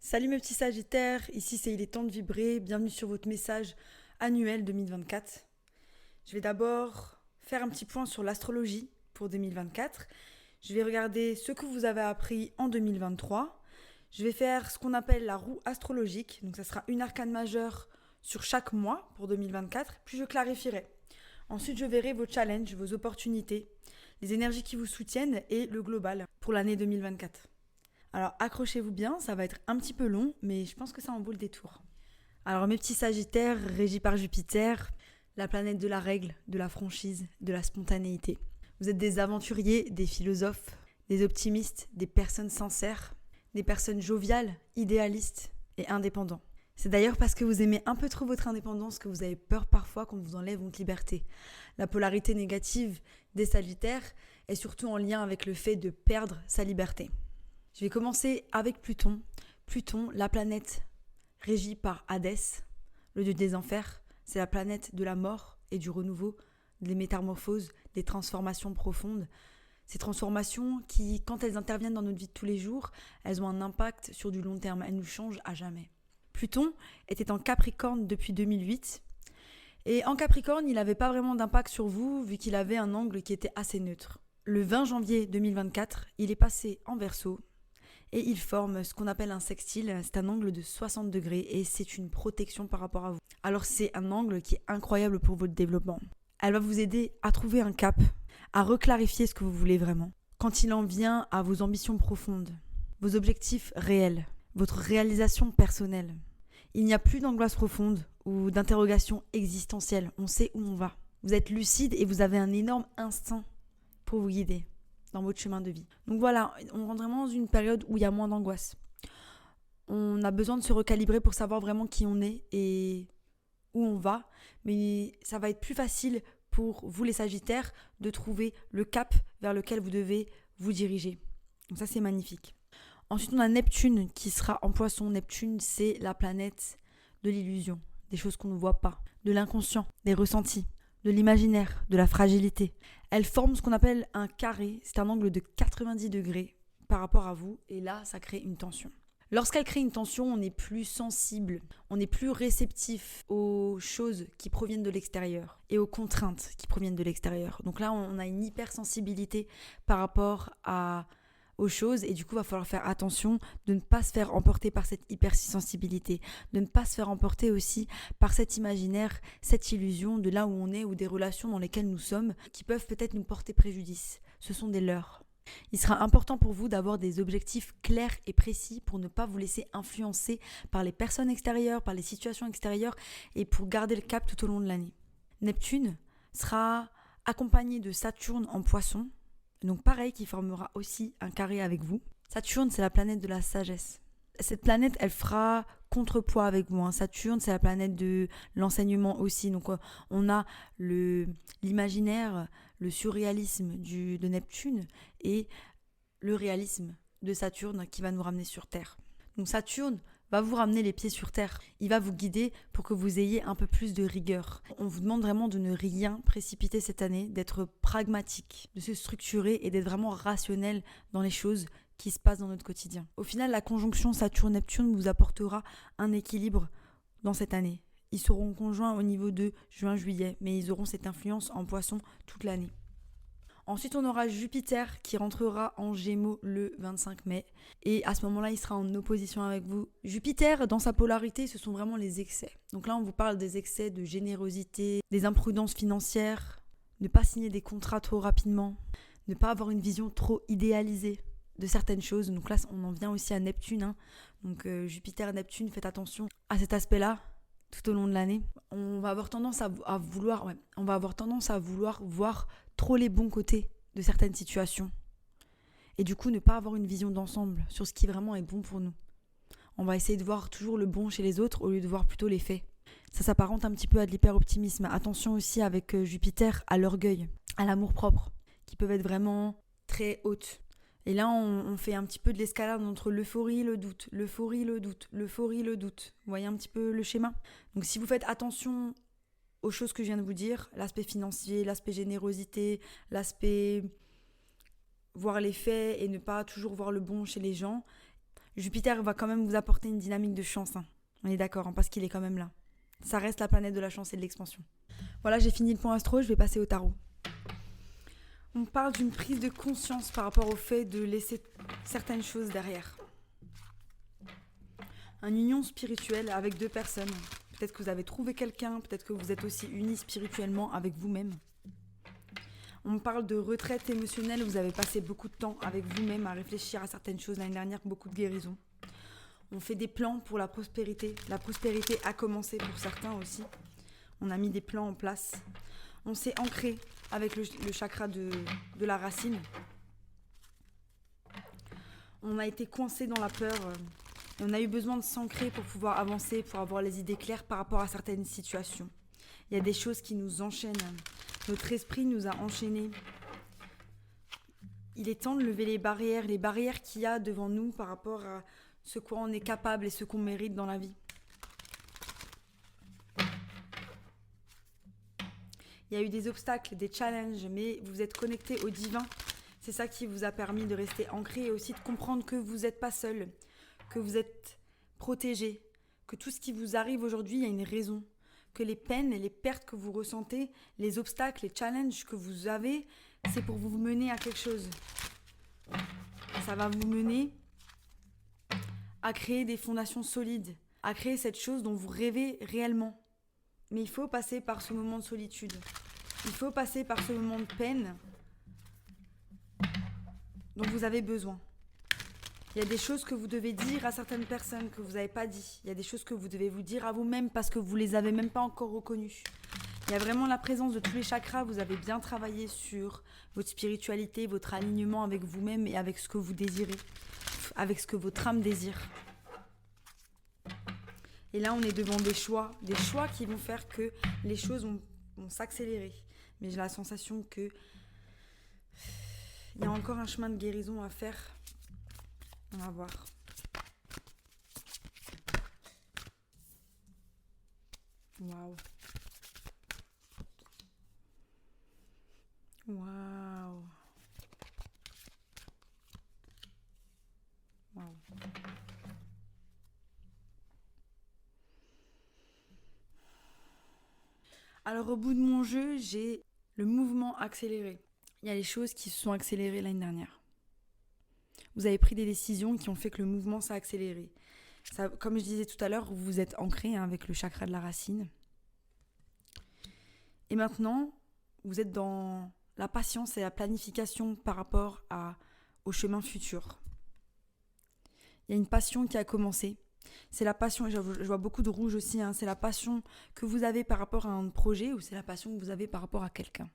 Salut mes petits Sagittaires, ici c'est Il est temps de vibrer, bienvenue sur votre message annuel 2024. Je vais d'abord faire un petit point sur l'astrologie pour 2024. Je vais regarder ce que vous avez appris en 2023. Je vais faire ce qu'on appelle la roue astrologique, donc ça sera une arcane majeure sur chaque mois pour 2024, puis je clarifierai. Ensuite je verrai vos challenges, vos opportunités, les énergies qui vous soutiennent et le global pour l'année 2024. Alors accrochez-vous bien, ça va être un petit peu long, mais je pense que ça en vaut le détour. Alors mes petits Sagittaires, régis par Jupiter, la planète de la règle, de la franchise, de la spontanéité. Vous êtes des aventuriers, des philosophes, des optimistes, des personnes sincères, des personnes joviales, idéalistes et indépendants. C'est d'ailleurs parce que vous aimez un peu trop votre indépendance que vous avez peur parfois qu'on vous enlève votre liberté. La polarité négative des Sagittaires est surtout en lien avec le fait de perdre sa liberté. Je vais commencer avec Pluton. Pluton, la planète régie par Hadès, le dieu des enfers. C'est la planète de la mort et du renouveau, des métamorphoses, des transformations profondes. Ces transformations qui, quand elles interviennent dans notre vie de tous les jours, elles ont un impact sur du long terme. Elles nous changent à jamais. Pluton était en Capricorne depuis 2008. Et en Capricorne, il n'avait pas vraiment d'impact sur vous vu qu'il avait un angle qui était assez neutre. Le 20 janvier 2024, il est passé en Verseau. Et il forme ce qu'on appelle un sextile, c'est un angle de 60 degrés et c'est une protection par rapport à vous. Alors c'est un angle qui est incroyable pour votre développement. Elle va vous aider à trouver un cap, à reclarifier ce que vous voulez vraiment. Quand il en vient à vos ambitions profondes, vos objectifs réels, votre réalisation personnelle, il n'y a plus d'angoisse profonde ou d'interrogation existentielle. On sait où on va. Vous êtes lucide et vous avez un énorme instinct pour vous guider dans votre chemin de vie. Donc voilà, on rentre vraiment dans une période où il y a moins d'angoisse. On a besoin de se recalibrer pour savoir vraiment qui on est et où on va, mais ça va être plus facile pour vous les Sagittaires de trouver le cap vers lequel vous devez vous diriger. Donc ça c'est magnifique. Ensuite on a Neptune qui sera en Poisson. Neptune c'est la planète de l'illusion, des choses qu'on ne voit pas, de l'inconscient, des ressentis, de l'imaginaire, de la fragilité. Elle forme ce qu'on appelle un carré, c'est un angle de 90 degrés par rapport à vous, et là, ça crée une tension. Lorsqu'elle crée une tension, on est plus sensible, on est plus réceptif aux choses qui proviennent de l'extérieur et aux contraintes qui proviennent de l'extérieur. Donc là, on a une hypersensibilité par rapport aux choses et du coup, il va falloir faire attention de ne pas se faire emporter par cette hypersensibilité, de ne pas se faire emporter aussi par cet imaginaire, cette illusion de là où on est ou des relations dans lesquelles nous sommes qui peuvent peut-être nous porter préjudice. Ce sont des leurres. Il sera important pour vous d'avoir des objectifs clairs et précis pour ne pas vous laisser influencer par les personnes extérieures, par les situations extérieures et pour garder le cap tout au long de l'année. Neptune sera accompagné de Saturne en Poisson. Donc pareil, qui formera aussi un carré avec vous. Saturne, c'est la planète de la sagesse. Cette planète, elle fera contrepoids avec vous. Saturne, c'est la planète de l'enseignement aussi. Donc on a l'imaginaire, le surréalisme de Neptune et le réalisme de Saturne qui va nous ramener sur Terre. Donc Saturne va vous ramener les pieds sur terre. Il va vous guider pour que vous ayez un peu plus de rigueur. On vous demande vraiment de ne rien précipiter cette année, d'être pragmatique, de se structurer et d'être vraiment rationnel dans les choses qui se passent dans notre quotidien. Au final, la conjonction Saturne-Neptune vous apportera un équilibre dans cette année. Ils seront conjoints au niveau de juin-juillet, mais ils auront cette influence en Poisson toute l'année. Ensuite, on aura Jupiter qui rentrera en Gémeaux le 25 mai. Et à ce moment-là, il sera en opposition avec vous. Jupiter, dans sa polarité, ce sont vraiment les excès. Donc là, on vous parle des excès de générosité, des imprudences financières, ne pas signer des contrats trop rapidement, ne pas avoir une vision trop idéalisée de certaines choses. Donc là, on en vient aussi à Neptune. Donc Jupiter et Neptune, faites attention à cet aspect-là tout au long de l'année. On va avoir tendance à vouloir voir trop les bons côtés de certaines situations. Et du coup, ne pas avoir une vision d'ensemble sur ce qui vraiment est bon pour nous. On va essayer de voir toujours le bon chez les autres au lieu de voir plutôt les faits. Ça s'apparente un petit peu à de l'hyper-optimisme. Attention aussi avec Jupiter à l'orgueil, à l'amour-propre, qui peuvent être vraiment très hautes. Et là, on fait un petit peu de l'escalade entre l'euphorie et le doute, l'euphorie, le doute, l'euphorie, le doute. Vous voyez un petit peu le schéma ? Donc si vous faites attention aux choses que je viens de vous dire, l'aspect financier, l'aspect générosité, l'aspect voir les faits et ne pas toujours voir le bon chez les gens, Jupiter va quand même vous apporter une dynamique de chance. Hein. On est d'accord, hein, parce qu'il est quand même là. Ça reste la planète de la chance et de l'expansion. Voilà, j'ai fini le point astro, je vais passer au tarot. On parle d'une prise de conscience par rapport au fait de laisser certaines choses derrière. Une union spirituelle avec deux personnes. Peut-être que vous avez trouvé quelqu'un, peut-être que vous êtes aussi unis spirituellement avec vous-même. On parle de retraite émotionnelle, vous avez passé beaucoup de temps avec vous-même à réfléchir à certaines choses l'année dernière, beaucoup de guérison. On fait des plans pour la prospérité. La prospérité a commencé pour certains aussi. On a mis des plans en place. On s'est ancré avec le chakra de la racine. On a été coincé dans la peur et on a eu besoin de s'ancrer pour pouvoir avancer, pour avoir les idées claires par rapport à certaines situations. Il y a des choses qui nous enchaînent. Notre esprit nous a enchaînés. Il est temps de lever les barrières qu'il y a devant nous par rapport à ce quoi on est capable et ce qu'on mérite dans la vie. Il y a eu des obstacles, des challenges, mais vous êtes connectés au divin. C'est ça qui vous a permis de rester ancré et aussi de comprendre que vous n'êtes pas seul, que vous êtes protégé, que tout ce qui vous arrive aujourd'hui, il y a une raison. Que les peines et les pertes que vous ressentez, les obstacles, les challenges que vous avez, c'est pour vous mener à quelque chose. Ça va vous mener à créer des fondations solides, à créer cette chose dont vous rêvez réellement. Mais il faut passer par ce moment de solitude. Il faut passer par ce moment de peine dont vous avez besoin. Il y a des choses que vous devez dire à certaines personnes que vous n'avez pas dit. Il y a des choses que vous devez vous dire à vous-même parce que vous ne les avez même pas encore reconnues. Il y a vraiment la présence de tous les chakras. Vous avez bien travaillé sur votre spiritualité, votre alignement avec vous-même et avec ce que vous désirez, avec ce que votre âme désire. Et là, on est devant des choix qui vont faire que les choses vont s'accélérer. Mais j'ai la sensation que il y a encore un chemin de guérison à faire. On va voir. Waouh. Waouh. Waouh. Alors au bout de mon jeu, j'ai le mouvement accéléré. Il y a les choses qui se sont accélérées l'année dernière. Vous avez pris des décisions qui ont fait que le mouvement s'est accéléré. Ça, comme je disais tout à l'heure, vous êtes ancré avec le chakra de la racine. Et maintenant, vous êtes dans la patience et la planification par rapport au chemin futur. Il y a une passion qui a commencé. C'est la passion, je vois beaucoup de rouge aussi, c'est la passion que vous avez par rapport à un projet ou c'est la passion que vous avez par rapport à quelqu'un.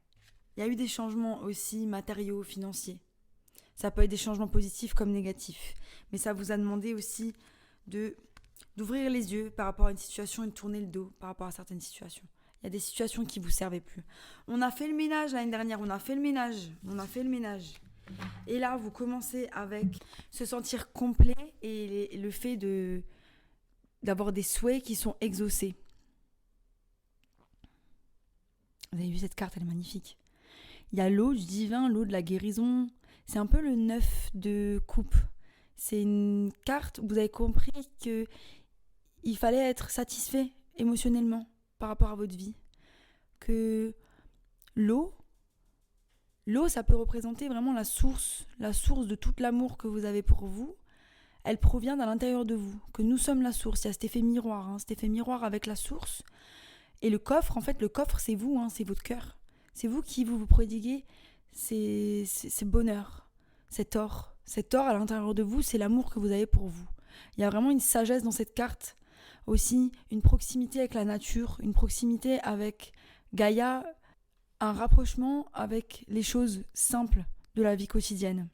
Il y a eu des changements aussi matériaux, financiers. Ça peut être des changements positifs comme négatifs. Mais ça vous a demandé aussi d'ouvrir les yeux par rapport à une situation et de tourner le dos par rapport à certaines situations. Il y a des situations qui ne vous servaient plus. On a fait le ménage l'année dernière, on a fait le ménage. Et là, vous commencez avec se sentir complet et le fait d'avoir des souhaits qui sont exaucés. Vous avez vu cette carte, elle est magnifique. Il y a l'eau du divin, l'eau de la guérison. C'est un peu le 9 de coupe. C'est une carte où vous avez compris qu'il fallait être satisfait émotionnellement par rapport à votre vie. Que l'eau, ça peut représenter vraiment la source de tout l'amour que vous avez pour vous. Elle provient de l'intérieur de vous, que nous sommes la source. Il y a cet effet miroir avec la source. Et le coffre, c'est vous, c'est votre cœur. C'est vous qui vous prodiguez ces bonheur, cet or. Cet or à l'intérieur de vous, c'est l'amour que vous avez pour vous. Il y a vraiment une sagesse dans cette carte. Aussi, une proximité avec la nature, une proximité avec Gaïa, un rapprochement avec les choses simples de la vie quotidienne.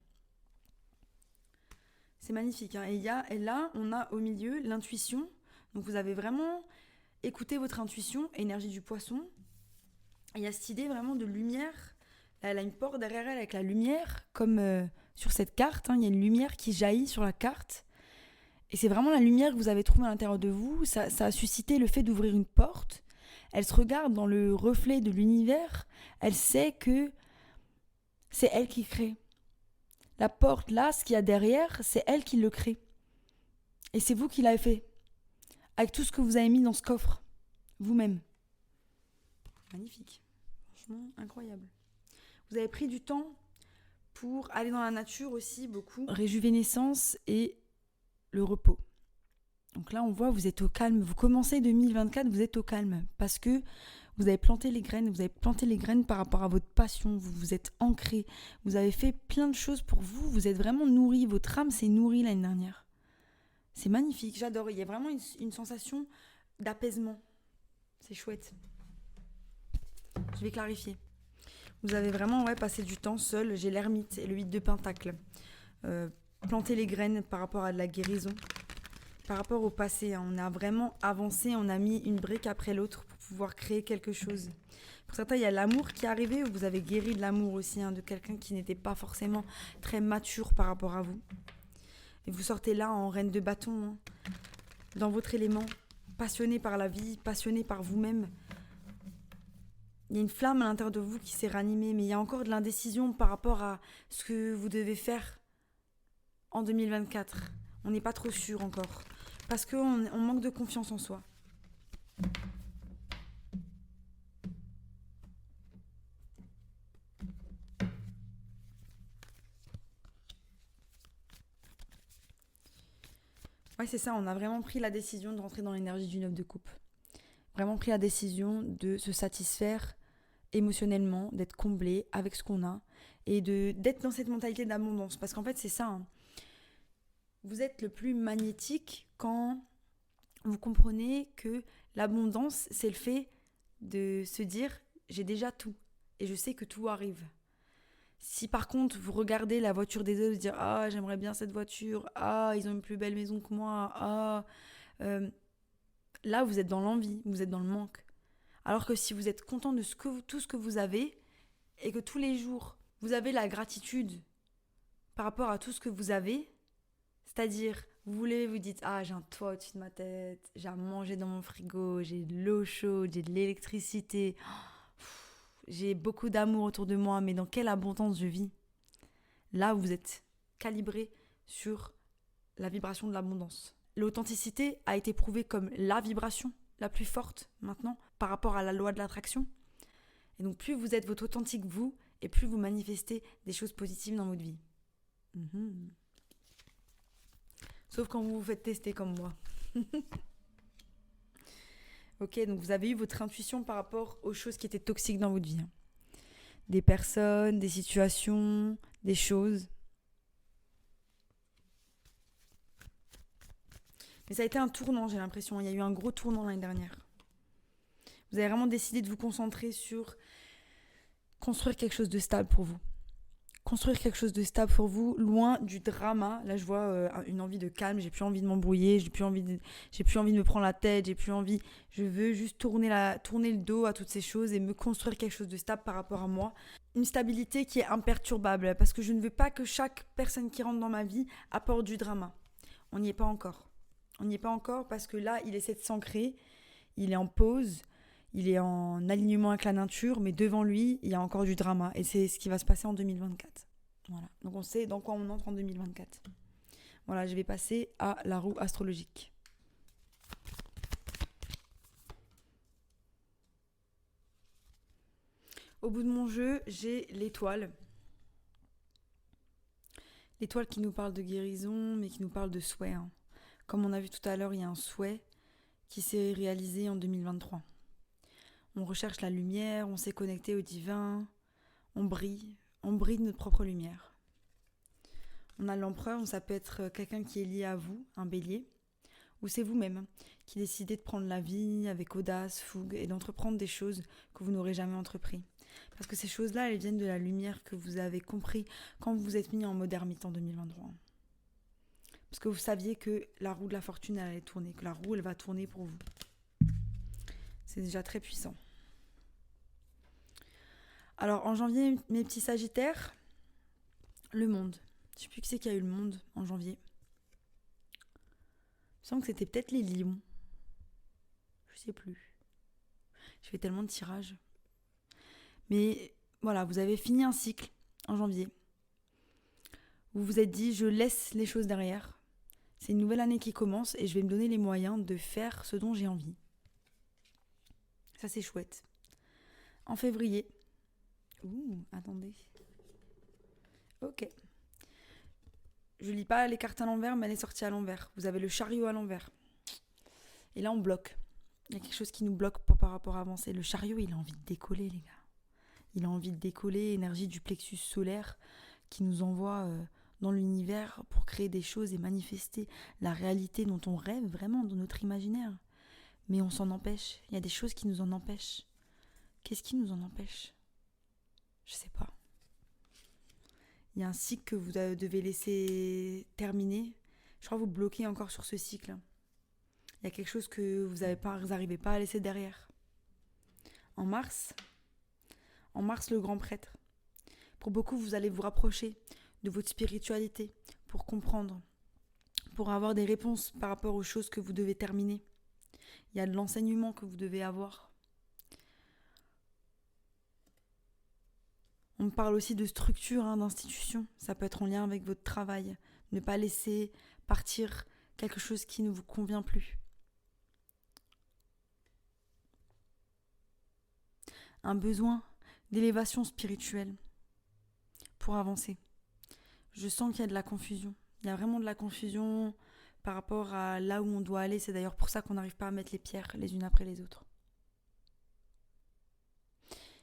C'est magnifique. Et là, on a au milieu l'intuition. Donc vous avez vraiment écouté votre intuition, énergie du poisson. Il y a cette idée vraiment de lumière. Elle a une porte derrière elle avec la lumière, comme sur cette carte. Il y a une lumière qui jaillit sur la carte. Et c'est vraiment la lumière que vous avez trouvée à l'intérieur de vous. Ça a suscité le fait d'ouvrir une porte. Elle se regarde dans le reflet de l'univers. Elle sait que c'est elle qui crée. La porte là, ce qu'il y a derrière, c'est elle qui le crée. Et c'est vous qui l'avez fait. Avec tout ce que vous avez mis dans ce coffre. Vous-même. Magnifique. Franchement, incroyable. Vous avez pris du temps pour aller dans la nature aussi, beaucoup. Réjuvénescence et le repos. Donc là, on voit, vous êtes au calme. Vous commencez 2024, vous êtes au calme. Parce que vous avez planté les graines. Vous avez planté les graines par rapport à votre passion. Vous vous êtes ancré. Vous avez fait plein de choses pour vous. Vous êtes vraiment nourri. Votre âme s'est nourrie l'année dernière. C'est magnifique. J'adore. Il y a vraiment une sensation d'apaisement. C'est chouette. Je vais clarifier. Vous avez vraiment passé du temps seul. J'ai l'ermite et le 8 de pentacle. Planter les graines par rapport à de la guérison. Par rapport au passé, on a vraiment avancé. On a mis une brique après l'autre pour pouvoir créer quelque chose. Pour certains, il y a l'amour qui est arrivé. Vous avez guéri de l'amour aussi, de quelqu'un qui n'était pas forcément très mature par rapport à vous. Et vous sortez là en reine de bâton, dans votre élément, passionné par la vie, passionné par vous-même. Il y a une flamme à l'intérieur de vous qui s'est ranimée, mais il y a encore de l'indécision par rapport à ce que vous devez faire en 2024. On n'est pas trop sûr encore, parce qu'on manque de confiance en soi. Ouais, c'est ça, on a vraiment pris la décision de rentrer dans l'énergie du 9 de coupe. Vraiment pris la décision de se satisfaire émotionnellement, d'être comblé avec ce qu'on a et d'être dans cette mentalité d'abondance. Parce qu'en fait, c'est ça. Vous êtes le plus magnétique quand vous comprenez que l'abondance, c'est le fait de se dire « j'ai déjà tout et je sais que tout arrive ». Si par contre, vous regardez la voiture des autres, vous dire « ah, j'aimerais bien cette voiture, ah, ils ont une plus belle maison que moi, ah… là, vous êtes dans l'envie, vous êtes dans le manque. Alors que si vous êtes content de tout ce que vous avez et que tous les jours, vous avez la gratitude par rapport à tout ce que vous avez, c'est-à-dire, vous dites « ah, j'ai un toit au-dessus de ma tête, j'ai à manger dans mon frigo, j'ai de l'eau chaude, j'ai de l'électricité, j'ai beaucoup d'amour autour de moi, mais dans quelle abondance je vis ?» Là, vous êtes calibré sur la vibration de l'abondance. L'authenticité a été prouvée comme la vibration la plus forte maintenant par rapport à la loi de l'attraction. Et donc plus vous êtes votre authentique vous, et plus vous manifestez des choses positives dans votre vie. Sauf quand vous vous faites tester comme moi. Ok, donc vous avez eu votre intuition par rapport aux choses qui étaient toxiques dans votre vie. Des personnes, des situations, des choses. Mais ça a été un tournant, j'ai l'impression. Il y a eu un gros tournant l'année dernière. Vous avez vraiment décidé de vous concentrer sur construire quelque chose de stable pour vous. Construire quelque chose de stable pour vous, loin du drama. Là, je vois une envie de calme. J'ai plus envie de m'embrouiller. J'ai plus envie de me prendre la tête. Je veux juste tourner le dos à toutes ces choses et me construire quelque chose de stable par rapport à moi. Une stabilité qui est imperturbable, parce que je ne veux pas que chaque personne qui rentre dans ma vie apporte du drama. On n'y est pas encore. On n'y est pas encore parce que là, il essaie de s'ancrer, il est en pause, il est en alignement avec la nature, mais devant lui, il y a encore du drama. Et c'est ce qui va se passer en 2024. Voilà. Donc on sait dans quoi on entre en 2024. Voilà, je vais passer à la roue astrologique. Au bout de mon jeu, j'ai l'étoile. L'étoile qui nous parle de guérison, mais qui nous parle de souhait. Comme on a vu tout à l'heure, il y a un souhait qui s'est réalisé en 2023. On recherche la lumière, on s'est connecté au divin, on brille de notre propre lumière. On a l'empereur, ça peut être quelqu'un qui est lié à vous, un bélier, ou c'est vous-même qui décidez de prendre la vie avec audace, fougue et d'entreprendre des choses que vous n'aurez jamais entrepris. Parce que ces choses-là, elles viennent de la lumière que vous avez compris quand vous vous êtes mis en mode ermite en 2023. Parce que vous saviez que la roue de la fortune elle allait tourner, que la roue elle va tourner pour vous. C'est déjà très puissant. Alors en janvier, mes petits sagittaires, le monde. Je ne sais plus qui c'est qui a eu le monde en janvier. Je sens que c'était peut-être les lions. Je sais plus. Je fais tellement de tirages. Mais voilà, vous avez fini un cycle en janvier. Vous vous êtes dit, je laisse les choses derrière. C'est une nouvelle année qui commence et je vais me donner les moyens de faire ce dont j'ai envie. Ça, c'est chouette. En février. Attendez. Ok. Je lis pas les cartes à l'envers, mais elle est sortie à l'envers. Vous avez le chariot à l'envers. Et là, on bloque. Il y a quelque chose qui nous bloque par rapport à avancer. Le chariot, il a envie de décoller, les gars. Il a envie de décoller, énergie du plexus solaire qui nous envoie dans l'univers pour créer des choses et manifester la réalité dont on rêve vraiment dans notre imaginaire. Mais on s'en empêche. Il y a des choses qui nous en empêchent. Qu'est-ce qui nous en empêche ? Je sais pas. Il y a un cycle que vous devez laisser terminer. Je crois que vous bloquez encore sur ce cycle. Il y a quelque chose que vous n'arrivez pas à laisser derrière. En mars, le grand prêtre. Pour beaucoup, vous allez vous rapprocher de votre spiritualité pour comprendre, pour avoir des réponses par rapport aux choses que vous devez terminer. Il y a de l'enseignement que vous devez avoir. On parle aussi de structure, d'institution. Ça peut être en lien avec votre travail. Ne pas laisser partir quelque chose qui ne vous convient plus. Un besoin d'élévation spirituelle pour avancer. Je sens qu'il y a de la confusion. Il y a vraiment de la confusion par rapport à là où on doit aller. C'est d'ailleurs pour ça qu'on n'arrive pas à mettre les pierres les unes après les autres.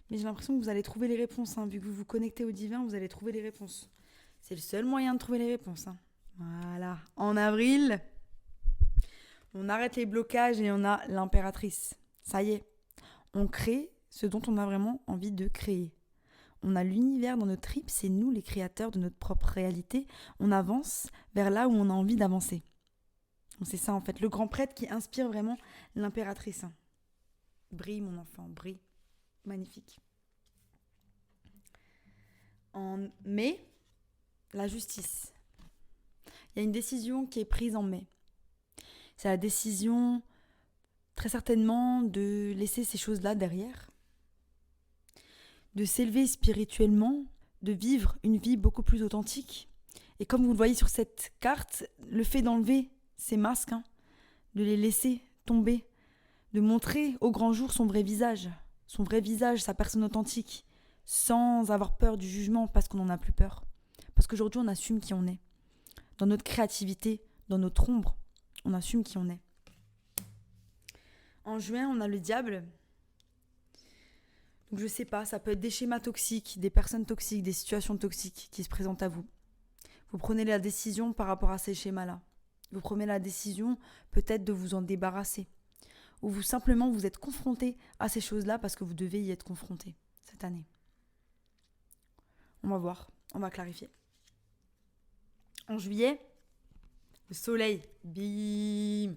Mais j'ai l'impression que vous allez trouver les réponses. Vu que vous vous connectez au divin, vous allez trouver les réponses. C'est le seul moyen de trouver les réponses. Voilà. En avril, on arrête les blocages et on a l'impératrice. Ça y est, on crée ce dont on a vraiment envie de créer. On a l'univers dans notre tripes, c'est nous les créateurs de notre propre réalité. On avance vers là où on a envie d'avancer. Donc c'est ça en fait, le grand prêtre qui inspire vraiment l'impératrice. Brille mon enfant, brille. Magnifique. En mai, la justice. Il y a une décision qui est prise en mai. C'est la décision, très certainement, de laisser ces choses-là derrière, de s'élever spirituellement, de vivre une vie beaucoup plus authentique. Et comme vous le voyez sur cette carte, le fait d'enlever ces masques, de les laisser tomber, de montrer au grand jour son vrai visage, sa personne authentique, sans avoir peur du jugement parce qu'on n'en a plus peur. Parce qu'aujourd'hui, on assume qui on est. Dans notre créativité, dans notre ombre, on assume qui on est. En juin, on a le diable. Donc je sais pas, ça peut être des schémas toxiques, des personnes toxiques, des situations toxiques qui se présentent à vous. Vous prenez la décision par rapport à ces schémas-là. Vous prenez la décision peut-être de vous en débarrasser. Ou vous simplement vous êtes confronté à ces choses-là parce que vous devez y être confronté cette année. On va voir, on va clarifier. En juillet, le soleil, bim.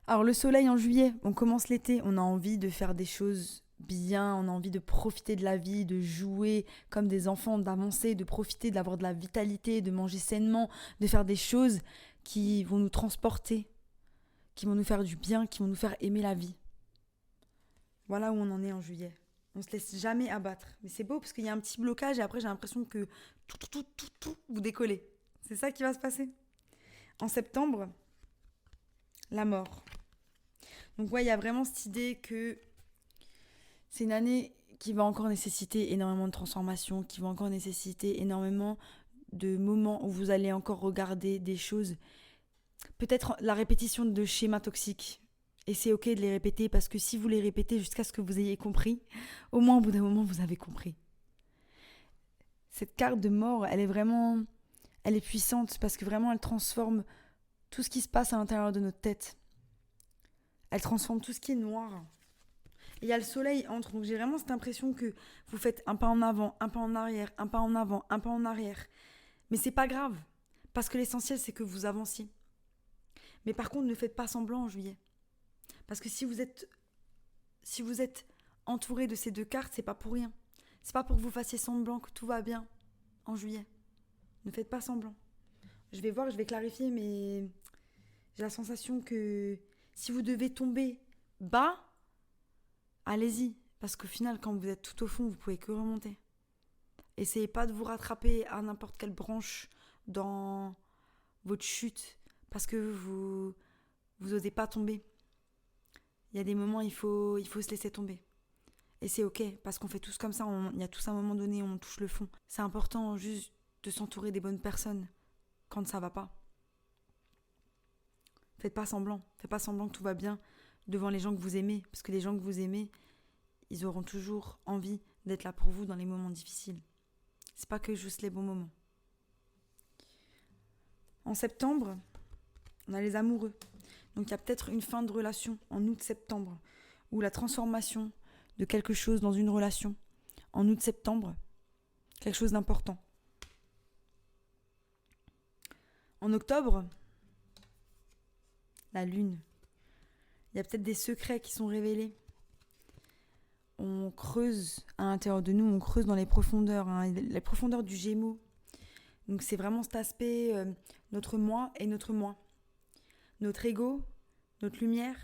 Alors le soleil en juillet, on commence l'été, on a envie de faire des choses bien, on a envie de profiter de la vie, de jouer comme des enfants, d'avancer, de profiter, d'avoir de la vitalité, de manger sainement, de faire des choses qui vont nous transporter, qui vont nous faire du bien, qui vont nous faire aimer la vie. Voilà où on en est en juillet. On se laisse jamais abattre. Mais c'est beau parce qu'il y a un petit blocage et après j'ai l'impression que tout, vous décollez. C'est ça qui va se passer. En septembre, la mort. Donc ouais, il y a vraiment cette idée que c'est une année qui va encore nécessiter énormément de transformation, qui va encore nécessiter énormément de moments où vous allez encore regarder des choses. Peut-être la répétition de schémas toxiques. Et c'est ok de les répéter parce que si vous les répétez jusqu'à ce que vous ayez compris, au moins au bout d'un moment, vous avez compris. Cette carte de mort, elle est puissante parce que vraiment, elle transforme tout ce qui se passe à l'intérieur de notre tête. Elle transforme tout ce qui est noir. Et il y a le soleil entre. Donc j'ai vraiment cette impression que vous faites un pas en avant, un pas en arrière, un pas en avant, un pas en arrière. Mais c'est pas grave. Parce que l'essentiel, c'est que vous avanciez. Mais par contre, ne faites pas semblant en juillet. Parce que si vous êtes entouré de ces deux cartes, c'est pas pour rien. C'est pas pour que vous fassiez semblant que tout va bien en juillet. Ne faites pas semblant. Je vais clarifier, mais j'ai la sensation que si vous devez tomber bas, allez-y. Parce qu'au final, quand vous êtes tout au fond, vous pouvez que remonter. Essayez pas de vous rattraper à n'importe quelle branche dans votre chute parce que vous osez pas tomber. Il y a des moments, il faut se laisser tomber. Et c'est ok, parce qu'on fait tous comme ça, il y a tous un moment donné où on touche le fond. C'est important juste de s'entourer des bonnes personnes quand ça va pas. Faites pas semblant que tout va bien devant les gens que vous aimez, parce que les gens que vous aimez, ils auront toujours envie d'être là pour vous dans les moments difficiles. C'est pas que juste les bons moments. En septembre, on a les amoureux. Donc il y a peut-être une fin de relation en août-septembre, ou la transformation de quelque chose dans une relation en août-septembre, quelque chose d'important. En octobre, la lune. Il y a peut-être des secrets qui sont révélés. On creuse à l'intérieur de nous, on creuse dans les profondeurs du Gémeaux. Donc c'est vraiment cet aspect, notre moi et notre moi. Notre ego, notre lumière,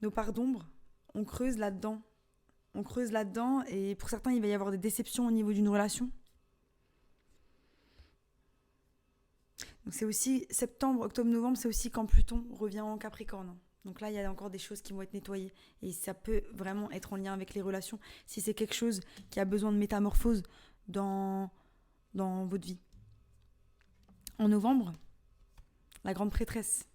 nos parts d'ombre, on creuse là-dedans. On creuse là-dedans et pour certains, il va y avoir des déceptions au niveau d'une relation. Donc c'est aussi septembre, octobre, novembre, c'est aussi quand Pluton revient en Capricorne. Donc là, il y a encore des choses qui vont être nettoyées. Et ça peut vraiment être en lien avec les relations si c'est quelque chose qui a besoin de métamorphose dans votre vie. En novembre, la grande prêtresse.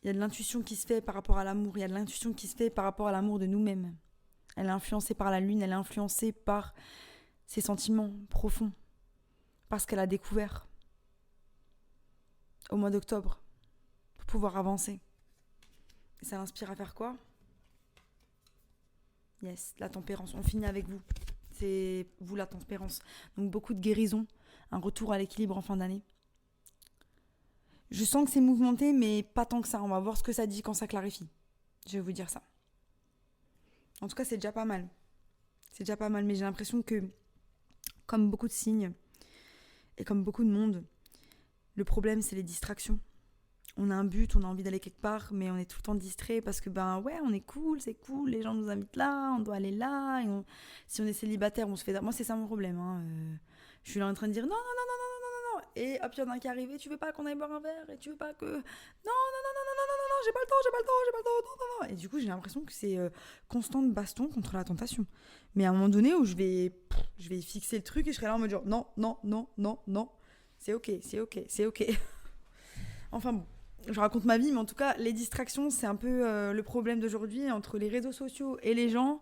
Il y a de l'intuition qui se fait par rapport à l'amour. Il y a de l'intuition qui se fait par rapport à l'amour de nous-mêmes. Elle est influencée par la lune, elle est influencée par ses sentiments profonds. Parce qu'elle a découvert au mois d'octobre pour pouvoir avancer. Et ça l'inspire à faire quoi ? Yes, la tempérance. On finit avec vous. C'est vous la tempérance. Donc beaucoup de guérison, un retour à l'équilibre en fin d'année. Je sens que c'est mouvementé, mais pas tant que ça. On va voir ce que ça dit quand ça clarifie. Je vais vous dire ça. En tout cas, c'est déjà pas mal. C'est déjà pas mal, mais j'ai l'impression que, comme beaucoup de signes, et comme beaucoup de monde, le problème, c'est les distractions. On a un but, on a envie d'aller quelque part, mais on est tout le temps distrait parce que, on est cool, c'est cool, les gens nous invitent là, on doit aller là. Et si on est célibataire, on se fait... Moi, c'est ça mon problème. Je suis là en train de dire non. Et hop, il y en a un qui est arrivé, tu veux pas qu'on aille boire un verre ? Et tu veux pas que... Non, j'ai pas le temps, non. Et du coup, j'ai l'impression que c'est constante baston contre la tentation. Mais à un moment donné où je vais fixer le truc et je serai là en mode genre non. C'est ok. Enfin bon, je raconte ma vie, mais en tout cas, les distractions, c'est un peu le problème d'aujourd'hui. Entre les réseaux sociaux et les gens,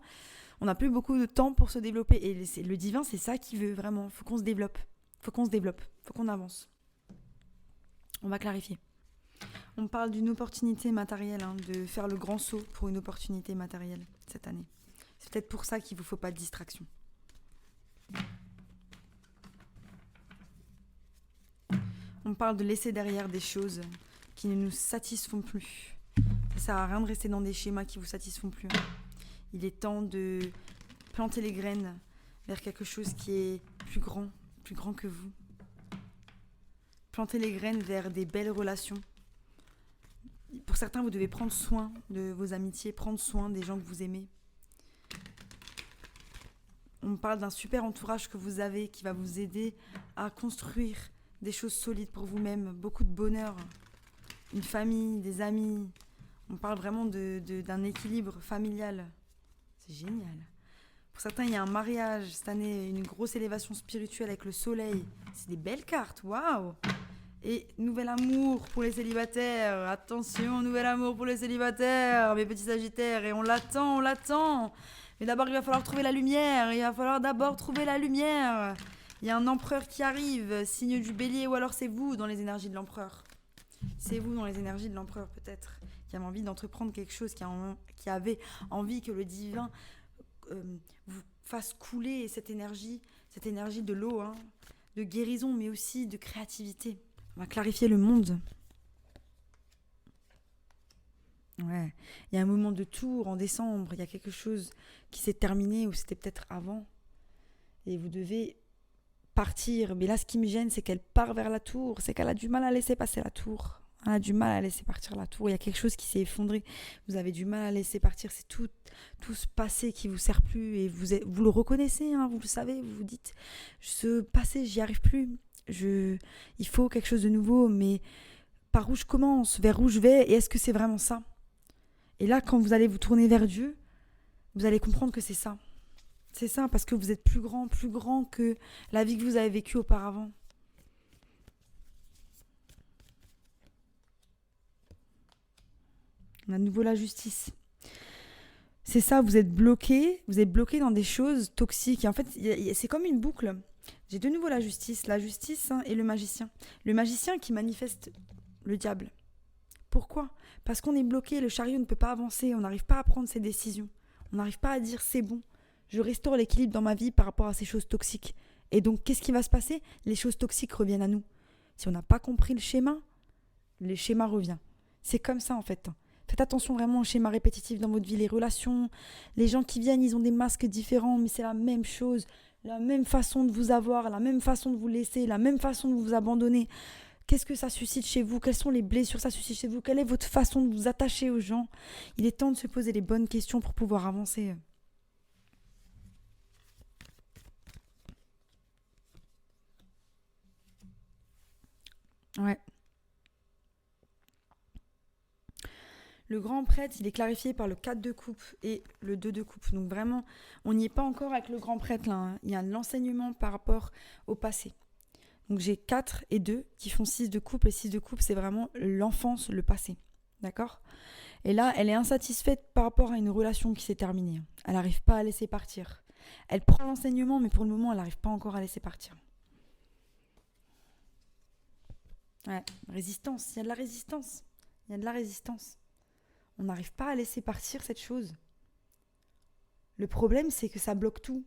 on n'a plus beaucoup de temps pour se développer. Et le divin, c'est ça qu'il veut vraiment. Faut qu'on se développe, faut qu'on avance. On va clarifier. On parle d'une opportunité matérielle, de faire le grand saut pour une opportunité matérielle cette année. C'est peut-être pour ça qu'il ne vous faut pas de distraction. On parle de laisser derrière des choses qui ne nous satisfont plus. Ça ne sert à rien de rester dans des schémas qui ne vous satisfont plus. Il est temps de planter les graines vers quelque chose qui est plus grand que vous. Planter les graines vers des belles relations. Pour certains, vous devez prendre soin de vos amitiés, prendre soin des gens que vous aimez. On parle d'un super entourage que vous avez qui va vous aider à construire des choses solides pour vous-même, beaucoup de bonheur, une famille, des amis. On parle vraiment d'un équilibre familial. C'est génial. Pour certains, il y a un mariage cette année, une grosse élévation spirituelle avec le soleil. C'est des belles cartes, waouh! Et nouvel amour pour les célibataires. Attention, nouvel amour pour les célibataires, mes petits sagittaires. Et on l'attend. Mais d'abord, il va falloir trouver la lumière. Il y a un empereur qui arrive, signe du bélier, ou alors c'est vous dans les énergies de l'empereur. C'est vous dans les énergies de l'empereur, peut-être, qui avez envie d'entreprendre quelque chose, qui avait envie que le divin vous fasse couler cette énergie de l'eau, de guérison, mais aussi de créativité. On va clarifier le monde. Ouais. Il y a un moment de tour en décembre, il y a quelque chose qui s'est terminé ou c'était peut-être avant. Et vous devez partir. Mais là, ce qui me gêne, c'est qu'elle part vers la tour. C'est qu'elle a du mal à laisser passer la tour. Elle a du mal à laisser partir la tour. Il y a quelque chose qui s'est effondré. Vous avez du mal à laisser partir. C'est tout ce passé qui ne vous sert plus. Et vous le reconnaissez, vous le savez. Vous vous dites, ce passé, j'y arrive plus. Il faut quelque chose de nouveau, mais par où je commence, vers où je vais, et est-ce que c'est vraiment ça? Et là, quand vous allez vous tourner vers Dieu, vous allez comprendre que c'est ça. C'est ça, parce que vous êtes plus grand que la vie que vous avez vécue auparavant. On a de nouveau la justice. C'est ça, vous êtes bloqué dans des choses toxiques. Et en fait, c'est comme une boucle. J'ai de nouveau la justice et le magicien. Le magicien qui manifeste le diable. Pourquoi? Parce qu'on est bloqué, le chariot ne peut pas avancer, on n'arrive pas à prendre ses décisions. On n'arrive pas à dire c'est bon, je restaure l'équilibre dans ma vie par rapport à ces choses toxiques. Et donc, qu'est-ce qui va se passer? Les choses toxiques reviennent à nous. Si on n'a pas compris le schéma revient. C'est comme ça en fait. Faites attention vraiment aux schémas répétitifs dans votre vie, les relations. Les gens qui viennent, ils ont des masques différents, mais c'est la même chose. La même façon de vous avoir, la même façon de vous laisser, la même façon de vous abandonner. Qu'est-ce que ça suscite chez vous? Quelles sont les blessures que ça suscite chez vous? Quelle est votre façon de vous attacher aux gens? Il est temps de se poser les bonnes questions pour pouvoir avancer. Ouais. Le grand prêtre, il est clarifié par le 4 de coupe et le 2 de coupe. Donc vraiment, on n'y est pas encore avec le grand prêtre là. Hein. Il y a un enseignement par rapport au passé. Donc j'ai 4 et 2 qui font 6 de coupe. Et 6 de coupe, c'est vraiment l'enfance, le passé. D'accord? Et là, elle est insatisfaite par rapport à une relation qui s'est terminée. Elle n'arrive pas à laisser partir. Elle prend l'enseignement, mais pour le moment, elle n'arrive pas encore à laisser partir. Ouais, résistance. Il y a de la résistance. Il y a de la résistance. On n'arrive pas à laisser partir cette chose. Le problème, c'est que ça bloque tout.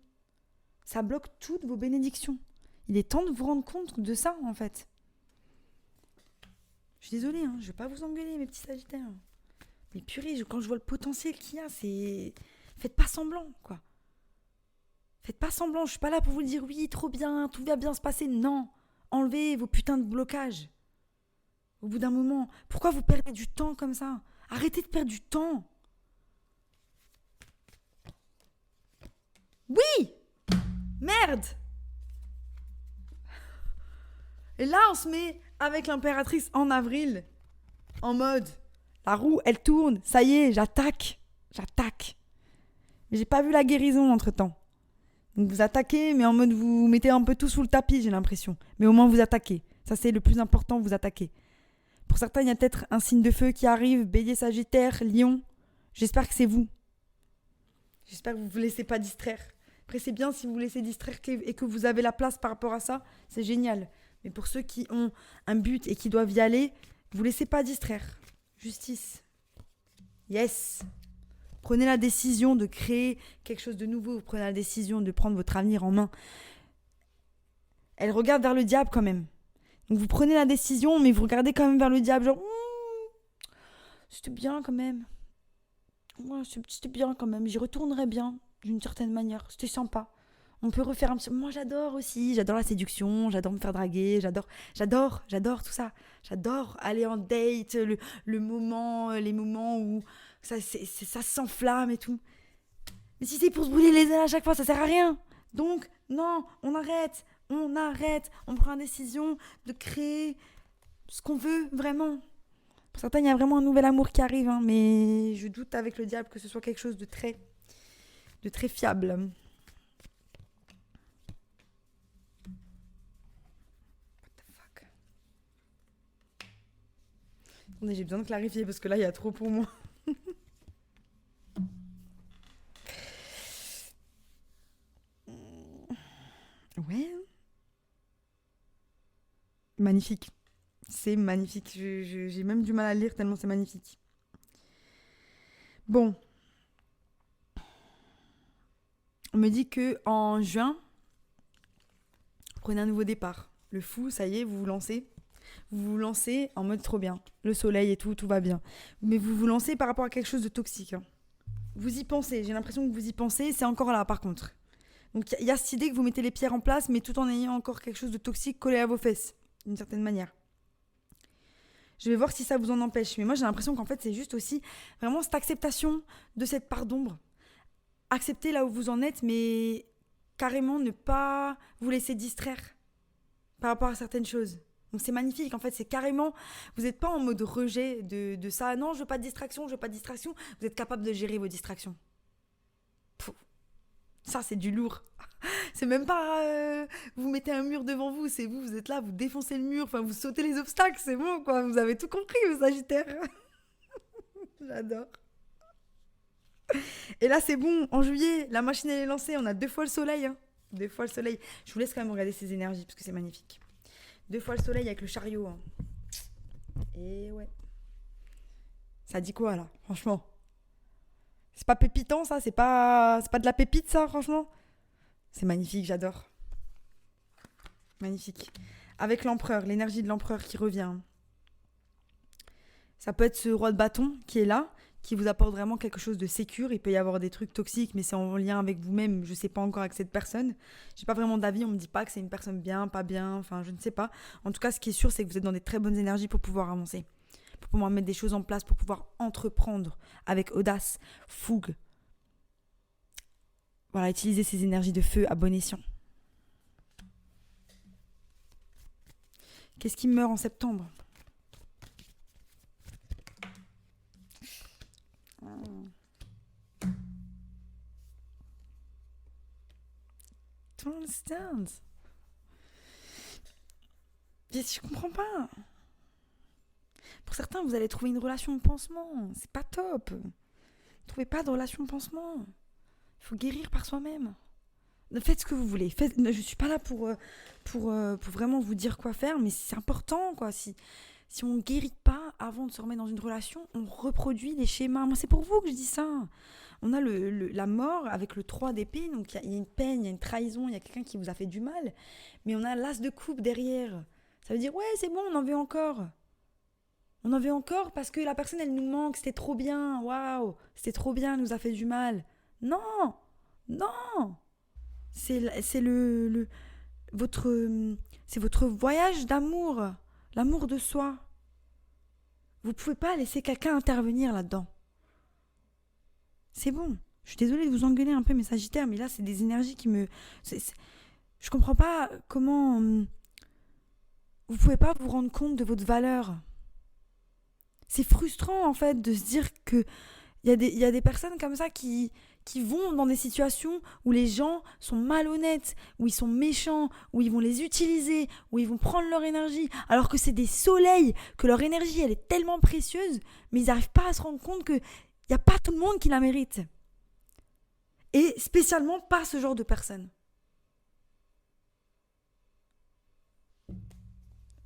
Ça bloque toutes vos bénédictions. Il est temps de vous rendre compte de ça, en fait. Je suis désolée, je ne vais pas vous engueuler, mes petits sagittaires. Mais purée, quand je vois le potentiel qu'il y a, c'est... Faites pas semblant, quoi. Faites pas semblant, je suis pas là pour vous dire oui, trop bien, tout va bien se passer. Non, enlevez vos putains de blocages. Au bout d'un moment, pourquoi vous perdez du temps comme ça? Arrêtez de perdre du temps. Oui! Merde! Et là, on se met avec l'impératrice en avril, en mode, la roue, elle tourne, ça y est, j'attaque. Mais j'ai pas vu la guérison entre-temps. Donc vous attaquez, mais en mode vous mettez un peu tout sous le tapis, j'ai l'impression. Mais au moins vous attaquez. Ça, c'est le plus important, vous attaquez. Pour certains, il y a peut-être un signe de feu qui arrive, Bélier, Sagittaire, Lion. J'espère que c'est vous. J'espère que vous ne vous laissez pas distraire. Après, c'est bien si vous vous laissez distraire et que vous avez la place par rapport à ça, c'est génial. Mais pour ceux qui ont un but et qui doivent y aller, vous ne laissez pas distraire. Justice. Yes. Prenez la décision de créer quelque chose de nouveau. Vous prenez la décision de prendre votre avenir en main. Elle regarde vers le diable quand même. Donc vous prenez la décision, mais vous regardez quand même vers le diable, genre c'était bien quand même. Ouais, c'était bien quand même. J'y retournerais bien, d'une certaine manière. C'était sympa. On peut refaire un petit... Moi j'adore aussi, j'adore la séduction, j'adore me faire draguer, j'adore tout ça. J'adore aller en date, le moment, les moments où ça s'enflamme et tout. Mais si c'est pour se brûler les ailes à chaque fois, ça sert à rien. Donc, non, on arrête, on prend la décision de créer ce qu'on veut vraiment. Pour certains, il y a vraiment un nouvel amour qui arrive, mais je doute avec le diable que ce soit quelque chose de très fiable. What the fuck? Attendez, j'ai besoin de clarifier parce que là, il y a trop pour moi. Ouais. Magnifique. C'est magnifique. J'ai même du mal à lire tellement c'est magnifique. Bon. On me dit que en juin, prenez un nouveau départ. Le fou, ça y est, vous vous lancez. Vous vous lancez en mode trop bien. Le soleil et tout va bien. Mais vous vous lancez par rapport à quelque chose de toxique. Vous y pensez. J'ai l'impression que vous y pensez. C'est encore là, par contre. Donc, il y a cette idée que vous mettez les pierres en place, mais tout en ayant encore quelque chose de toxique collé à vos fesses, d'une certaine manière. Je vais voir si ça vous en empêche. Mais moi, j'ai l'impression qu'en fait, c'est juste aussi vraiment cette acceptation de cette part d'ombre. Accepter là où vous en êtes, mais carrément ne pas vous laisser distraire. par rapport à certaines choses. Donc c'est magnifique, en fait, c'est carrément, vous n'êtes pas en mode rejet de ça. Non, je veux pas de distraction, je veux pas de distraction. Vous êtes capable de gérer vos distractions. Pfff, ça, c'est du lourd. C'est même pas, vous mettez un mur devant vous, c'est vous, vous êtes là, vous défoncez le mur, enfin, vous sautez les obstacles, c'est bon, quoi. Vous avez tout compris, le Sagittaire. J'adore. Et là, c'est bon, en juillet, la machine, elle est lancée, on a 2 fois le soleil, hein. 2 fois le soleil. Je vous laisse quand même regarder ces énergies, parce que c'est magnifique. 2 fois le soleil avec le chariot, hein. Et ouais. Ça dit quoi, là, franchement? C'est pas pépitant, ça? C'est pas de la pépite, ça, franchement? C'est magnifique, j'adore. Magnifique. Avec l'empereur, l'énergie de l'empereur qui revient. Ça peut être ce roi de bâton qui est là, qui vous apporte vraiment quelque chose de sécure. Il peut y avoir des trucs toxiques, mais c'est en lien avec vous-même. Je ne sais pas encore avec cette personne. J'ai pas vraiment d'avis. On me dit pas que c'est une personne bien, pas bien. Enfin, je ne sais pas. En tout cas, ce qui est sûr, c'est que vous êtes dans des très bonnes énergies pour pouvoir avancer, pour pouvoir mettre des choses en place, pour pouvoir entreprendre avec audace, fougue. Voilà, utiliser ces énergies de feu à bon escient. Qu'est-ce qui meurt en septembre? Don't understand. Je comprends pas. Pour certains, vous allez trouver une relation de pansement. C'est pas top. Ne trouvez pas de relation de pansement. Il faut guérir par soi-même. Faites ce que vous voulez. Je suis pas là pour vraiment vous dire quoi faire, mais c'est important, quoi. Si on ne guérit pas avant de se remettre dans une relation, on reproduit des schémas. Moi, c'est pour vous que je dis ça. On a la mort avec le 3 d'épée, donc il y a une peine, il y a une trahison, il y a quelqu'un qui vous a fait du mal. Mais on a l'as de coupe derrière. Ça veut dire, ouais, c'est bon, on en veut encore. On en veut encore parce que la personne, elle nous manque, c'était trop bien, waouh, c'était trop bien, elle nous a fait du mal. Non, non. C'est votre voyage d'amour, l'amour de soi. Vous pouvez pas laisser quelqu'un intervenir là-dedans. C'est bon. Je suis désolée de vous engueuler un peu, mes Sagittaires, mais là, c'est des énergies qui me... Je comprends pas comment... Vous pouvez pas vous rendre compte de votre valeur. C'est frustrant, en fait, de se dire que il y a des personnes comme ça qui vont dans des situations où les gens sont malhonnêtes, où ils sont méchants, où ils vont les utiliser, où ils vont prendre leur énergie, alors que c'est des soleils, que leur énergie, elle est tellement précieuse, mais ils n'arrivent pas à se rendre compte qu'il n'y a pas tout le monde qui la mérite. Et spécialement pas ce genre de personnes.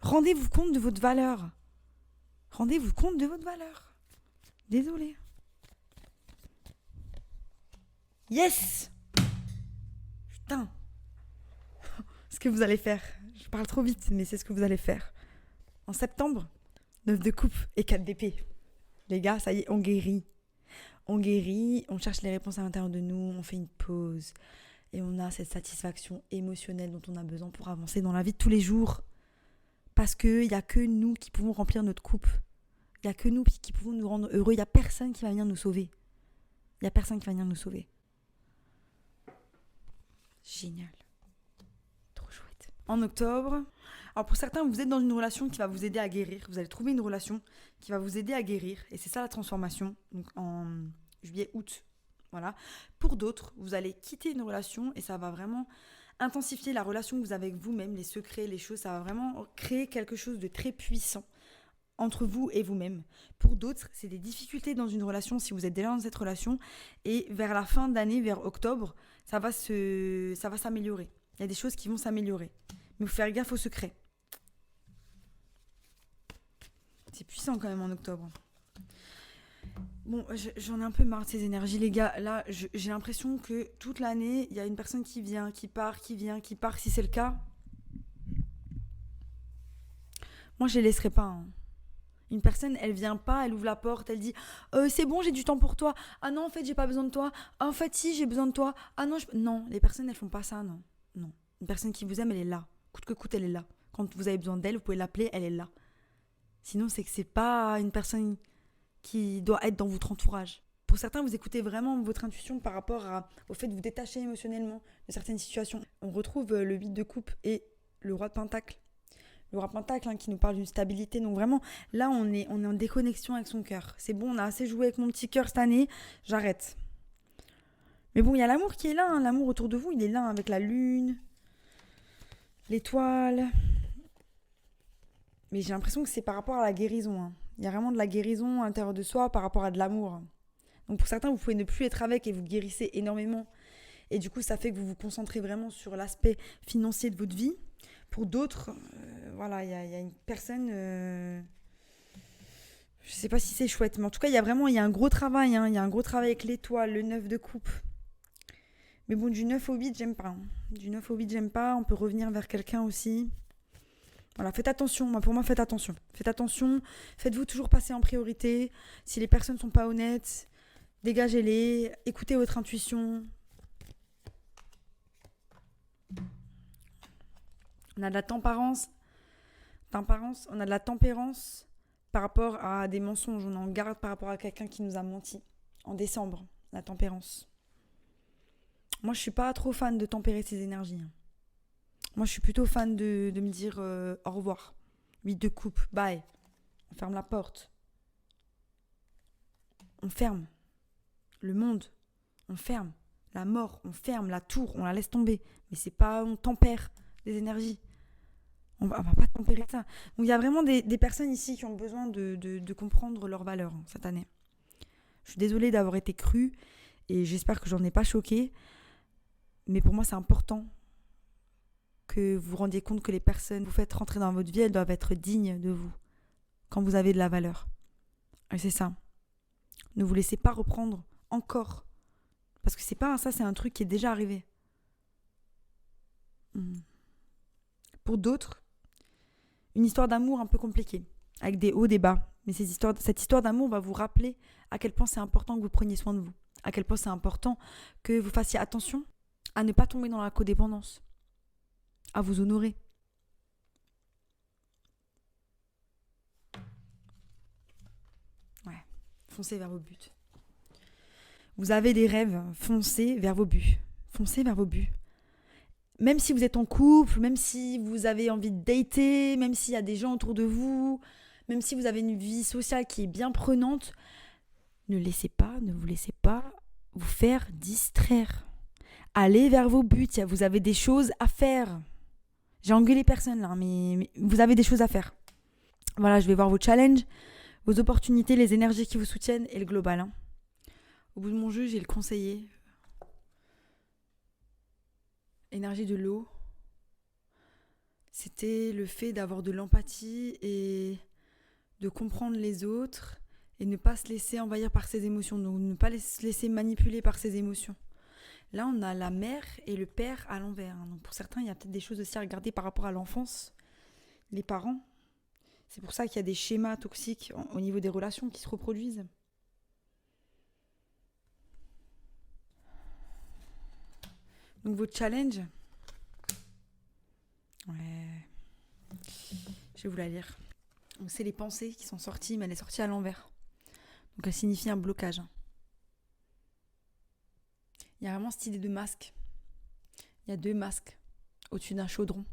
Rendez-vous compte de votre valeur. Rendez-vous compte de votre valeur. Désolée. Yes! Putain. Ce que vous allez faire. Je parle trop vite, mais c'est ce que vous allez faire. En septembre, 9 de coupe et 4 d'épée. Les gars, ça y est, on guérit. On guérit, on cherche les réponses à l'intérieur de nous, on fait une pause. Et on a cette satisfaction émotionnelle dont on a besoin pour avancer dans la vie de tous les jours. Parce qu'il n'y a que nous qui pouvons remplir notre coupe. Il n'y a que nous qui pouvons nous rendre heureux. Il n'y a personne qui va venir nous sauver. Il n'y a personne qui va venir nous sauver. Génial. Trop chouette. En octobre, alors pour certains, vous êtes dans une relation qui va vous aider à guérir. Vous allez trouver une relation qui va vous aider à guérir. Et c'est ça la transformation. Donc en juillet, août. Voilà. Pour d'autres, vous allez quitter une relation et ça va vraiment intensifier la relation que vous avez avec vous-même, les secrets, les choses. Ça va vraiment créer quelque chose de très puissant entre vous et vous-même. Pour d'autres, c'est des difficultés dans une relation si vous êtes déjà dans cette relation. Et vers la fin d'année, vers octobre, ça va s'améliorer. Il y a des choses qui vont s'améliorer. Mais il faut faire gaffe aux secrets. C'est puissant quand même en octobre. Bon, j'en ai un peu marre de ces énergies, les gars. Là, j'ai l'impression que toute l'année, il y a une personne qui vient, qui part, qui vient, qui part. Si c'est le cas, moi, je les laisserai pas. Hein. Une personne, elle vient pas, elle ouvre la porte, elle dit c'est bon, j'ai du temps pour toi. Ah non, en fait, j'ai pas besoin de toi. Ah, en fait, si, j'ai besoin de toi. Ah non, non, les personnes, elles font pas ça, non. Non. Une personne qui vous aime, elle est là. Coûte que coûte, elle est là. Quand vous avez besoin d'elle, vous pouvez l'appeler, elle est là. Sinon, c'est que c'est pas une personne qui doit être dans votre entourage. Pour certains, vous écoutez vraiment votre intuition par rapport au fait de vous détacher émotionnellement de certaines situations. On retrouve le 8 de coupe et le roi de Pentacle. Le roi de Pentacle qui nous parle d'une stabilité. Donc vraiment, là, on est en déconnexion avec son cœur. C'est bon, on a assez joué avec mon petit cœur cette année. J'arrête. Mais bon, il y a l'amour qui est là. L'amour autour de vous, il est là avec la lune, l'étoile. Mais j'ai l'impression que c'est par rapport à la guérison. Il y a vraiment de la guérison à l'intérieur de soi par rapport à de l'amour. Donc pour certains, vous pouvez ne plus être avec et vous guérissez énormément. Et du coup, ça fait que vous vous concentrez vraiment sur l'aspect financier de votre vie. Pour d'autres, voilà, il y a une personne... je sais pas si c'est chouette, mais en tout cas, il y a un gros travail. Il y a un gros travail avec l'étoile, le 9 de coupe. Mais bon, du 9 au 8, j'aime pas. Du 9 au 8, j'aime pas. On peut revenir vers quelqu'un aussi. Voilà, faites attention. Pour moi, faites attention. Faites attention. Faites-vous toujours passer en priorité. Si les personnes ne sont pas honnêtes, dégagez-les. Écoutez votre intuition. On a de la tempérance. On a de la tempérance par rapport à des mensonges. On est en garde par rapport à quelqu'un qui nous a menti. En décembre, la tempérance. Moi, je suis pas trop fan de tempérer ces énergies. Moi, je suis plutôt fan de me dire au revoir. 8 de coupe, bye. On ferme la porte. On ferme. Le monde, on ferme. La mort, on ferme. La tour, on la laisse tomber. Mais c'est pas, on tempère des énergies. On va pas tempérer ça. Donc, il y a vraiment des personnes ici qui ont besoin de comprendre leurs valeurs cette année. Je suis désolée d'avoir été crue et j'espère que j'en ai pas choqué. Mais pour moi, c'est important que vous vous rendiez compte que les personnes que vous faites rentrer dans votre vie, elles doivent être dignes de vous quand vous avez de la valeur. Et c'est ça. Ne vous laissez pas reprendre encore. Parce que c'est pas ça, c'est un truc qui est déjà arrivé. Pour d'autres, une histoire d'amour un peu compliquée, avec des hauts, des bas. Mais cette histoire d'amour va vous rappeler à quel point c'est important que vous preniez soin de vous. À quel point c'est important que vous fassiez attention à ne pas tomber dans la codépendance. À vous honorer. Ouais, foncez vers vos buts. Vous avez des rêves, foncez vers vos buts. Foncez vers vos buts. Même si vous êtes en couple, même si vous avez envie de dater, même s'il y a des gens autour de vous, même si vous avez une vie sociale qui est bien prenante, ne vous laissez pas vous faire distraire. Allez vers vos buts, vous avez des choses à faire. J'ai engueulé personne là, mais vous avez des choses à faire. Voilà, je vais voir vos challenges, vos opportunités, les énergies qui vous soutiennent et le global. Au bout de mon jeu, j'ai le conseiller. Énergie de l'eau. C'était le fait d'avoir de l'empathie et de comprendre les autres et ne pas se laisser envahir par ses émotions, donc ne pas se laisser manipuler par ses émotions. Là, on a la mère et le père à l'envers. Donc pour certains, il y a peut-être des choses aussi à regarder par rapport à l'enfance, les parents. C'est pour ça qu'il y a des schémas toxiques au niveau des relations qui se reproduisent. Donc votre challenge, je vais vous la lire. Donc c'est les pensées qui sont sorties, mais elle est sortie à l'envers. Donc elle signifie un blocage. Il y a vraiment cette idée de masque. Il y a 2 masques au-dessus d'un chaudron.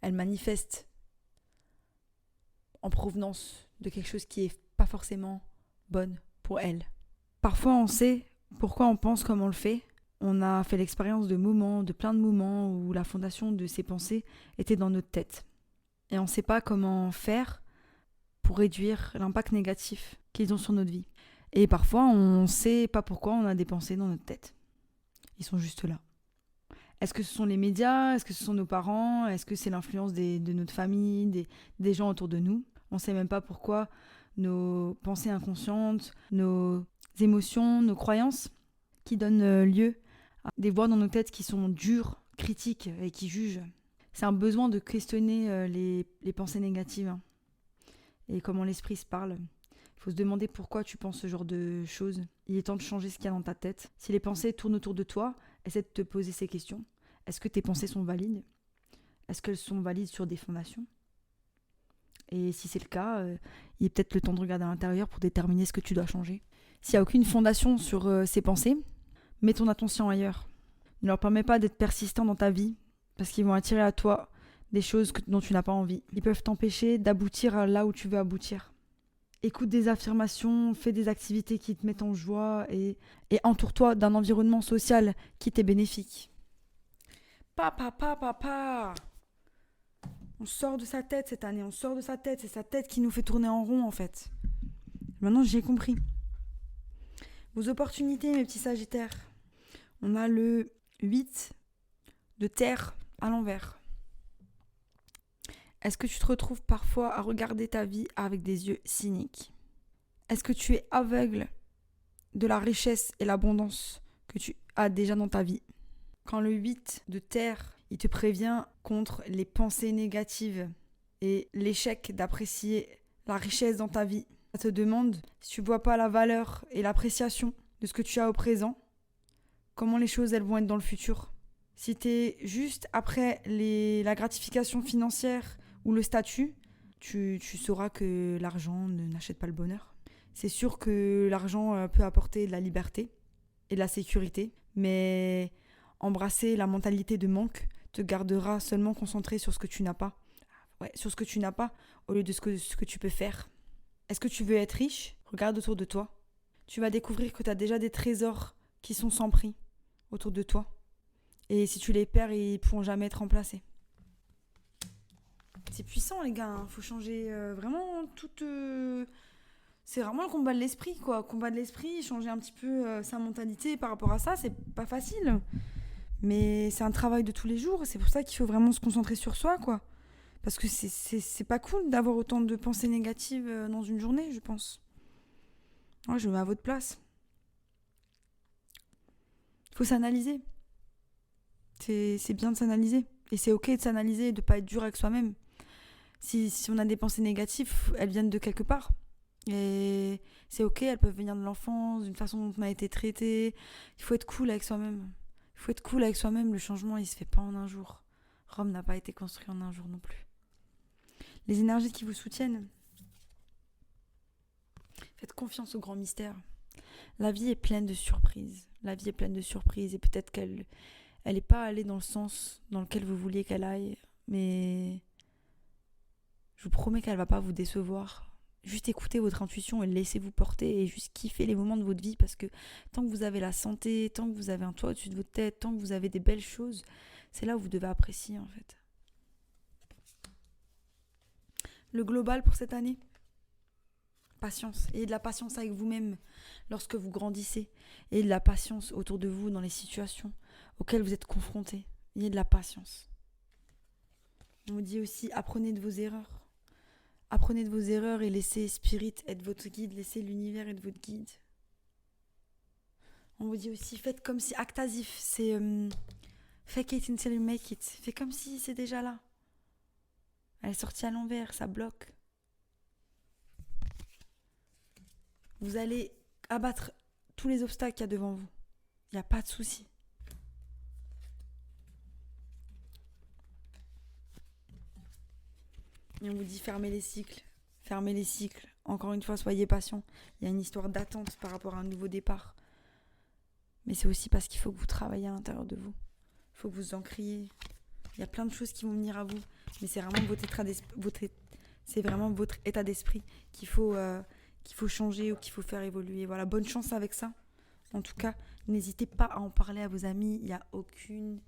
Elle manifeste en provenance de quelque chose qui est pas forcément bonne pour elle. Parfois, on sait pourquoi on pense comme on le fait. On a fait l'expérience de plein de moments où la fondation de ces pensées était dans notre tête. Et on ne sait pas comment faire pour réduire l'impact négatif qu'ils ont sur notre vie. Et parfois, on ne sait pas pourquoi on a des pensées dans notre tête. Ils sont juste là. Est-ce que ce sont les médias ? Est-ce que ce sont nos parents ? Est-ce que c'est l'influence de notre famille, des gens autour de nous ? On ne sait même pas pourquoi nos pensées inconscientes, nos émotions, nos croyances qui donnent lieu à des voix dans nos têtes qui sont dures, critiques et qui jugent. C'est un besoin de questionner les pensées négatives et comment l'esprit se parle. Il faut se demander pourquoi tu penses ce genre de choses. Il est temps de changer ce qu'il y a dans ta tête. Si les pensées tournent autour de toi, essaie de te poser ces questions. Est-ce que tes pensées sont valides ? Est-ce qu'elles sont valides sur des fondations ? Et si c'est le cas, il est peut-être le temps de regarder à l'intérieur pour déterminer ce que tu dois changer. S'il n'y a aucune fondation sur ces pensées, mets ton attention ailleurs. Ne leur permets pas d'être persistant dans ta vie, parce qu'ils vont attirer à toi des choses dont tu n'as pas envie. Ils peuvent t'empêcher d'aboutir à là où tu veux aboutir. Écoute des affirmations, fais des activités qui te mettent en joie et entoure-toi d'un environnement social qui t'est bénéfique. Papa. On sort de sa tête cette année, on sort de sa tête. C'est sa tête qui nous fait tourner en rond en fait. Maintenant j'ai compris. Vos opportunités mes petits sagittaires. On a le 8 de terre à l'envers. Est-ce que tu te retrouves parfois à regarder ta vie avec des yeux cyniques? Est-ce que tu es aveugle de la richesse et l'abondance que tu as déjà dans ta vie? Quand le 8 de terre, il te prévient contre les pensées négatives et l'échec d'apprécier la richesse dans ta vie. Ça te demande si tu ne vois pas la valeur et l'appréciation de ce que tu as au présent, comment les choses elles vont être dans le futur. Si tu es juste après la gratification financière ou le statut, tu sauras que l'argent n'achète pas le bonheur. C'est sûr que l'argent peut apporter de la liberté et de la sécurité, mais embrasser la mentalité de manque te gardera seulement concentré sur ce que tu n'as pas. Ouais, sur ce que tu n'as pas au lieu de ce que tu peux faire. Est-ce que tu veux être riche? Regarde autour de toi. Tu vas découvrir que tu as déjà des trésors qui sont sans prix autour de toi. Et si tu les perds, ils ne pourront jamais être remplacés. C'est puissant les gars, hein. Faut changer vraiment toute... C'est vraiment le combat de l'esprit quoi. Combat de l'esprit, changer un petit peu sa mentalité par rapport à ça, c'est pas facile. Mais c'est un travail de tous les jours. C'est pour ça qu'il faut vraiment se concentrer sur soi quoi. Parce que c'est pas cool d'avoir autant de pensées négatives dans une journée, je pense. Ouais, je me mets à votre place. Il faut s'analyser. C'est bien de s'analyser. Et c'est ok de s'analyser et de pas être dur avec soi-même. Si on a des pensées négatives, elles viennent de quelque part. Et c'est ok, elles peuvent venir de l'enfance, d'une façon dont on a été traité. Il faut être cool avec soi-même. Le changement, il se fait pas en un jour. Rome n'a pas été construit en un jour non plus. Les énergies qui vous soutiennent. Faites confiance au grand mystère. La vie est pleine de surprises. Et peut-être qu'elle n'est pas allée dans le sens dans lequel vous vouliez qu'elle aille. Mais je vous promets qu'elle ne va pas vous décevoir. Juste écoutez votre intuition et laissez-vous porter et juste kiffez les moments de votre vie parce que tant que vous avez la santé, tant que vous avez un toit au-dessus de votre tête, tant que vous avez des belles choses, c'est là où vous devez apprécier en fait. Le global pour cette année, patience. Ayez de la patience avec vous-même lorsque vous grandissez. Ayez de la patience autour de vous dans les situations auxquelles vous êtes confrontés. Ayez de la patience. On vous dit aussi, apprenez de vos erreurs. Apprenez de vos erreurs et laissez Spirit être votre guide. Laissez l'univers être votre guide. On vous dit aussi, faites comme si, actasif, c'est fake it until you make it. Faites comme si c'est déjà là. Elle est sortie à l'envers, ça bloque. Vous allez abattre tous les obstacles qu'il y a devant vous. Il n'y a pas de souci. Et on vous dit fermez les cycles. Encore une fois, soyez patient. Il y a une histoire d'attente par rapport à un nouveau départ. Mais c'est aussi parce qu'il faut que vous travaillez à l'intérieur de vous. Il faut que vous encriez. Il y a plein de choses qui vont venir à vous. Mais c'est vraiment votre état d'esprit qu'il faut changer ou qu'il faut faire évoluer. Voilà, bonne chance avec ça. En tout cas, n'hésitez pas à en parler à vos amis. Il n'y a aucune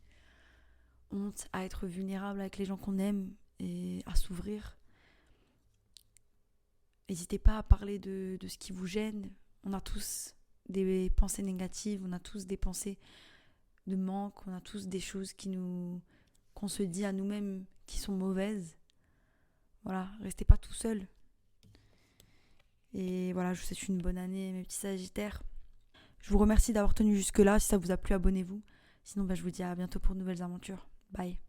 honte à être vulnérable avec les gens qu'on aime et à s'ouvrir. N'hésitez pas à parler de ce qui vous gêne. On a tous des pensées négatives, on a tous des pensées de manque, on a tous des choses qu'on se dit à nous-mêmes qui sont mauvaises. Voilà, restez pas tout seul. Et voilà, je vous souhaite une bonne année, mes petits sagittaires. Je vous remercie d'avoir tenu jusque-là. Si ça vous a plu, abonnez-vous. Sinon, je vous dis à bientôt pour de nouvelles aventures. Bye.